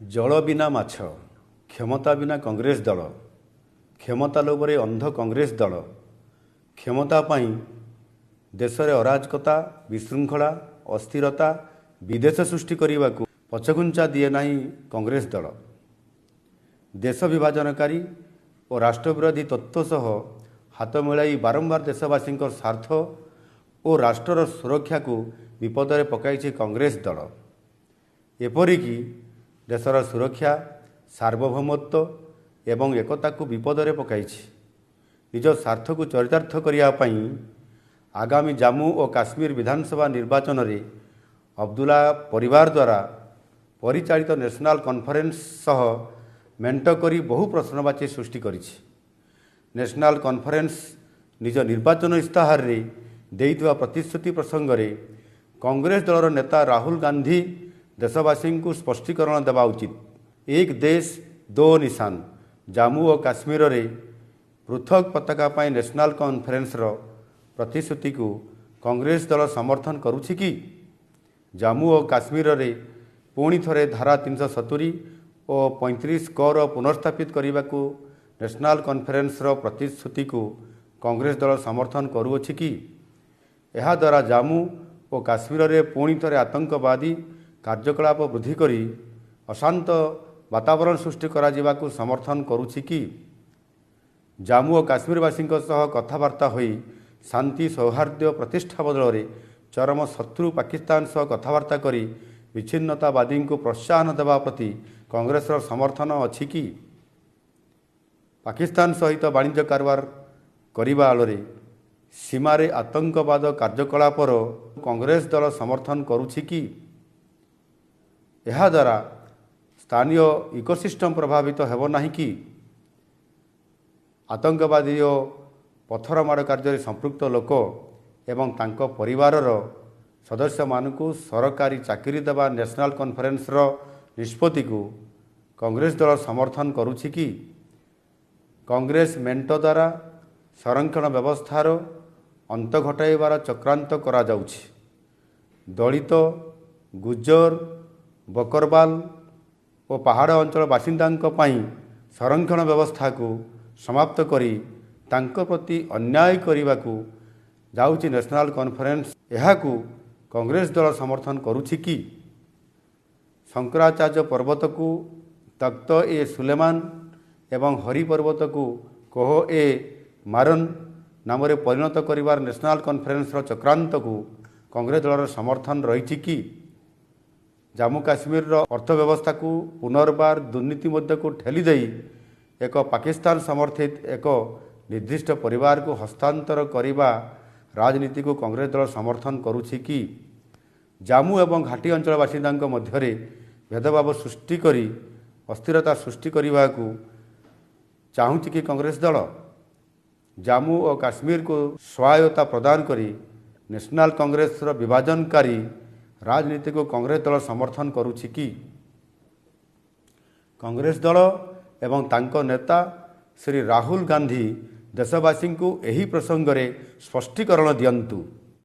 ଜଳ ବିନା ମାଛ, କ୍ଷମତା ବିନା କଂଗ୍ରେସ ଦଳ, କ୍ଷମତା ଲୋଭରେ ଅନ୍ଧ କଂଗ୍ରେସ ଦଳ, କ୍ଷମତା ପାଇଁ ଦେଶରେ ଅରାଜକତା, ବିଶୃଙ୍ଖଳା, ଅସ୍ଥିରତା, ବିଦେଶ ସୃଷ୍ଟି କରିବାକୁ ପଛଘୁଞ୍ଚା ଦିଏ ନାହିଁ କଂଗ୍ରେସ ଦଳ। ଦେଶ ବିଭାଜନକାରୀ ଓ ରାଷ୍ଟ୍ରବିରୋଧୀ ତତ୍ତ୍ୱ ସହ ହାତ ମିଳାଇ ବାରମ୍ବାର ଦେଶବାସୀଙ୍କ ସ୍ୱାର୍ଥ ଓ ରାଷ୍ଟ୍ରର ସୁରକ୍ଷାକୁ ବିପଦରେ ପକାଇଛି କଂଗ୍ରେସ ଦଳ। ଏପରିକି ଦେଶର ସୁରକ୍ଷା, ସାର୍ବଭୌମତ୍ୱ ଏବଂ ଏକତାକୁ ବିପଦରେ ପକାଇଛି। ନିଜ ସ୍ୱାର୍ଥକୁ ଚରିତାର୍ଥ କରିବା ପାଇଁ ଆଗାମୀ ଜାମ୍ମୁ ଓ କାଶ୍ମୀର ବିଧାନସଭା ନିର୍ବାଚନରେ ଅବଦୁଲ୍ଲା ପରିବାର ଦ୍ୱାରା ପରିଚାଳିତ ନ୍ୟାସନାଲ୍ କନଫରେନ୍ସ ସହ ମେଣ୍ଟ କରି ବହୁ ପ୍ରଶ୍ନବାଚୀ ସୃଷ୍ଟି କରିଛି। ନ୍ୟାସନାଲ୍ କନଫରେନ୍ସ ନିଜ ନିର୍ବାଚନ ଇସ୍ତାହାରରେ ଦେଇଥିବା ପ୍ରତିଶ୍ରୁତି ପ୍ରସଙ୍ଗରେ କଂଗ୍ରେସ ଦଳର ନେତା ରାହୁଲ ଗାନ୍ଧୀ ଦେଶବାସୀଙ୍କୁ ସ୍ପଷ୍ଟୀକରଣ ଦେବା ଉଚିତ। ଏକ ଦେଶ ଦୋ ନିଶାନ ଜାମ୍ମୁ ଓ କାଶ୍ମୀରରେ ପୃଥକ ପତାକା ପାଇଁ ନ୍ୟାସନାଲ୍ କନଫରେନ୍ସର ପ୍ରତିଶ୍ରୁତିକୁ କଂଗ୍ରେସ ଦଳ ସମର୍ଥନ କରୁଛି କି? ଜାମ୍ମୁ ଓ କାଶ୍ମୀରରେ ପୁଣି ଥରେ ଧାରା 370 ଓ 35 ପୁନର୍ସ୍ଥାପିତ କରିବାକୁ ନ୍ୟାସନାଲ୍ କନଫରେନ୍ସର ପ୍ରତିଶ୍ରୁତିକୁ କଂଗ୍ରେସ ଦଳ ସମର୍ଥନ କରୁଅଛି କି? ଏହାଦ୍ୱାରା ଜାମ୍ମୁ ଓ କାଶ୍ମୀରରେ ପୁଣି ଥରେ ଆତଙ୍କବାଦୀ କାର୍ଯ୍ୟକଳାପ ବୃଦ୍ଧି କରି ଅଶାନ୍ତ ବାତାବରଣ ସୃଷ୍ଟି କରାଯିବାକୁ ସମର୍ଥନ କରୁଛି କି? ଜାମ୍ମୁ ଓ କାଶ୍ମୀରବାସୀଙ୍କ ସହ କଥାବାର୍ତ୍ତା ହୋଇ ଶାନ୍ତି ସୌହାର୍ଦ୍ଦ୍ୟ ପ୍ରତିଷ୍ଠା ବଦଳରେ ଚରମ ଶତ୍ରୁ ପାକିସ୍ତାନ ସହ କଥାବାର୍ତ୍ତା କରି ବିଚ୍ଛିନ୍ନତାବାଦୀଙ୍କୁ ପ୍ରୋତ୍ସାହନ ଦେବା ପ୍ରତି କଂଗ୍ରେସର ସମର୍ଥନ ଅଛି କି? ପାକିସ୍ତାନ ସହିତ ବାଣିଜ୍ୟ କାରବାର କରିବା ଆଳରେ ସୀମାରେ ଆତଙ୍କବାଦ କାର୍ଯ୍ୟକଳାପର କଂଗ୍ରେସ ଦଳ ସମର୍ଥନ କରୁଛି କି? ଏହାଦ୍ୱାରା ସ୍ଥାନୀୟ ଇକୋସିଷ୍ଟମ ପ୍ରଭାବିତ ହେବ ନାହିଁ କି? ଆତଙ୍କବାଦୀ ଓ ପଥରମାଡ଼ କାର୍ଯ୍ୟରେ ସମ୍ପୃକ୍ତ ଲୋକ ଏବଂ ତାଙ୍କ ପରିବାରର ସଦସ୍ୟମାନଙ୍କୁ ସରକାରୀ ଚାକିରି ଦେବା ନ୍ୟାସନାଲ୍ କନଫରେନ୍ସର ନିଷ୍ପତ୍ତିକୁ କଂଗ୍ରେସ ଦଳ ସମର୍ଥନ କରୁଛି କି? କଂଗ୍ରେସ ମେଣ୍ଟ ଦ୍ୱାରା ସଂରକ୍ଷଣ ବ୍ୟବସ୍ଥାର ଅନ୍ତ ଘଟାଇବାର ଚକ୍ରାନ୍ତ କରାଯାଉଛି। ଦଳିତ, ଗୁଜ୍ଜର, ବକରବାଲ ଓ ପାହାଡ଼ ଅଞ୍ଚଳ ବାସିନ୍ଦାଙ୍କ ପାଇଁ ସଂରକ୍ଷଣ ବ୍ୟବସ୍ଥାକୁ ସମାପ୍ତ କରି ତାଙ୍କ ପ୍ରତି ଅନ୍ୟାୟ କରିବାକୁ ଯାଉଛି ନ୍ୟାସନାଲ୍ କନଫରେନ୍ସ। ଏହାକୁ କଂଗ୍ରେସ ଦଳ ସମର୍ଥନ କରୁଛି କି? ଶଙ୍କରାଚାର୍ଯ୍ୟ ପର୍ବତକୁ ତଖ୍ତ ଏ ସୁଲେମାନ ଏବଂ ହରି ପର୍ବତକୁ କୋହ ଏ ମାରନ ନାମରେ ପରିଣତ କରିବାର ନ୍ୟାସନାଲ୍ କନଫରେନ୍ସର ଚକ୍ରାନ୍ତକୁ କଂଗ୍ରେସ ଦଳର ସମର୍ଥନ ରହିଛି କି? ଜାମ୍ମୁ କାଶ୍ମୀରର ଅର୍ଥବ୍ୟବସ୍ଥାକୁ ପୁନର୍ବାର ଦୁର୍ନୀତି ମଧ୍ୟକୁ ଠେଲି ଦେଇ ଏକ ପାକିସ୍ତାନ ସମର୍ଥିତ ଏକ ନିର୍ଦ୍ଦିଷ୍ଟ ପରିବାରକୁ ହସ୍ତାନ୍ତର କରିବା ରାଜନୀତିକୁ କଂଗ୍ରେସ ଦଳ ସମର୍ଥନ କରୁଛି କି? ଜାମ୍ମୁ ଏବଂ ଘାଟି ଅଞ୍ଚଳ ବାସିନ୍ଦାଙ୍କ ମଧ୍ୟରେ ଭେଦଭାବ ସୃଷ୍ଟି କରି ଅସ୍ଥିରତା ସୃଷ୍ଟି କରିବାକୁ ଚାହୁଁଛି କି କଂଗ୍ରେସ ଦଳ? ଜାମ୍ମୁ ଓ କାଶ୍ମୀରକୁ ସହାୟତା ପ୍ରଦାନ କରି ନ୍ୟାସନାଲ୍ କଂଗ୍ରେସର ବିଭାଜନକାରୀ ରାଜନୀତିକୁ କଂଗ୍ରେସ ଦଳ ସମର୍ଥନ କରୁଛି କି? କଂଗ୍ରେସ ଦଳ ଏବଂ ତାଙ୍କ ନେତା ଶ୍ରୀ ରାହୁଲ ଗାନ୍ଧୀ ଦେଶବାସୀଙ୍କୁ ଏହି ପ୍ରସଙ୍ଗରେ ସ୍ପଷ୍ଟୀକରଣ ଦିଅନ୍ତୁ।